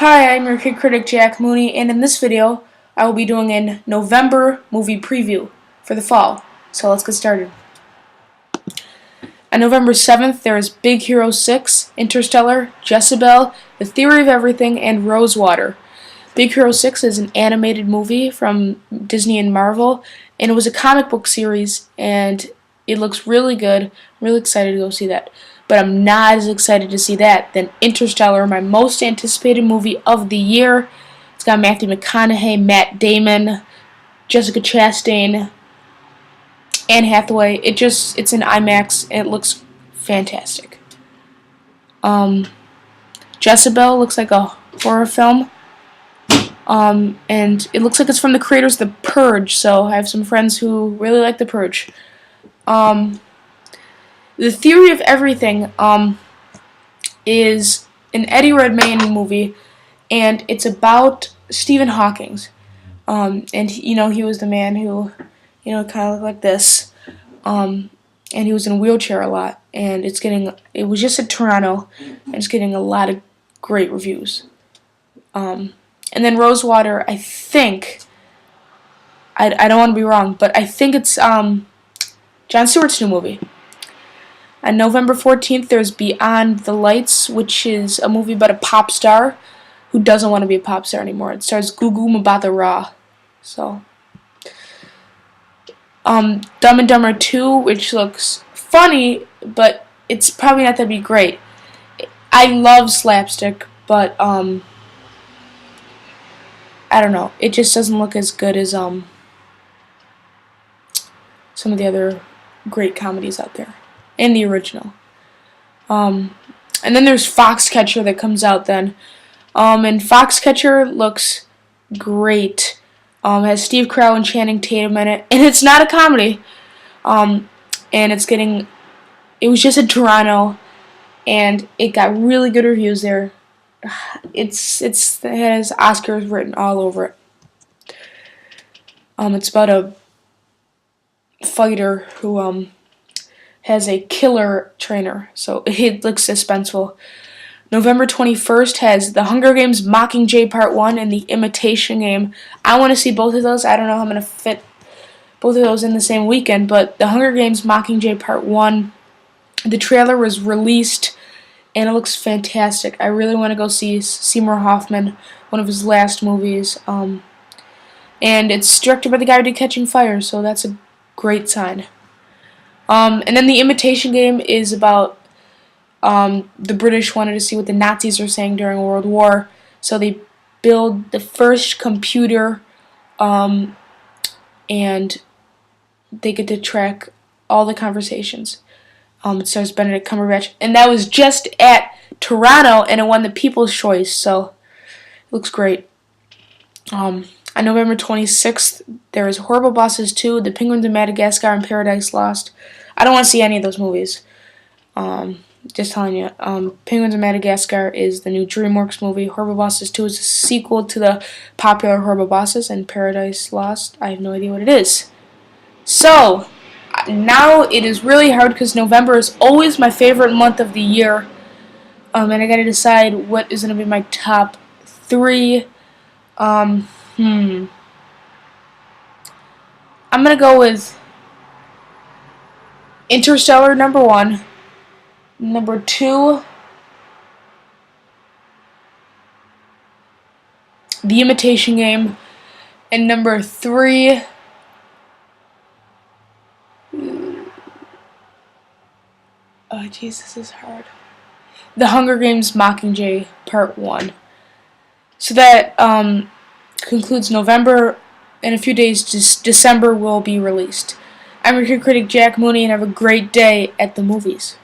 Hi, I'm your kid critic Jack Mooney, and in this video, I will be doing a November movie preview for the fall. So let's get started. On November 7th, there is Big Hero 6, Interstellar, Jezebel, The Theory of Everything, and Rosewater. Big Hero 6 is an animated movie from Disney and Marvel, and it was a comic book series, and it looks really good. I'm really excited to go see that. But I'm not as excited to see that than Interstellar, my most anticipated movie of the year. It's got Matthew McConaughey, Matt Damon, Jessica Chastain, Anne Hathaway. It's in IMAX and it looks fantastic. Jezebel looks like a horror film. And it looks like it's from the creators of The Purge, so I have some friends who really like The Purge. The Theory of Everything is an Eddie Redmayne movie, and it's about Stephen Hawking. And he was the man who, kind of looked like this. And he was in a wheelchair a lot, and it was just at Toronto, and it's getting a lot of great reviews. And then Rosewater, I think, I don't want to be wrong, but I think it's Jon Stewart's new movie. On November 14th, there's Beyond the Lights, which is a movie about a pop star who doesn't want to be a pop star anymore. It stars Gugu Mbatha-Raw. So, Dumb and Dumber 2, which looks funny, but it's probably not going to be great. I love slapstick, but I don't know. It just doesn't look as good as some of the other great comedies out there. And the original. And then there's Foxcatcher that comes out then. And Foxcatcher looks great. Has Steve Carell and Channing Tatum in it. And it's not a comedy. And it was just in Toronto. And it got really good reviews there. It has Oscars written all over it. It's about a fighter who, has a killer trainer, so it looks suspenseful. November 21st has The Hunger Games Mockingjay Part 1 and The Imitation Game. I want to see both of those. I don't know how I'm going to fit both of those in the same weekend, but The Hunger Games Mockingjay Part 1, the trailer was released, and it looks fantastic. I really want to go see Seymour Hoffman, one of his last movies, and it's directed by the guy who did Catching Fire, so that's a great sign. And then The Imitation Game is about the British wanted to see what the Nazis were saying during World War, so they build the first computer, and they get to track all the conversations. It stars Benedict Cumberbatch, and that was just at Toronto, and it won the People's Choice, so it looks great. On November 26th, there is Horrible Bosses 2, The Penguins of Madagascar, and Paradise Lost. I don't want to see any of those movies. Just telling you. Penguins of Madagascar is the new DreamWorks movie. Horrible Bosses 2 is a sequel to the popular Horrible Bosses, and Paradise Lost, I have no idea what it is. So, now it is really hard because November is always my favorite month of the year. And I gotta decide what is going to be my top 3. I'm going to go with Interstellar, number 1. Number 2, The Imitation Game. And number 3, oh jeez, this is hard. The Hunger Games Mockingjay Part 1. So that concludes November. In a few days, December will be released. I'm your kid critic Jack Mooney, and have a great day at the movies.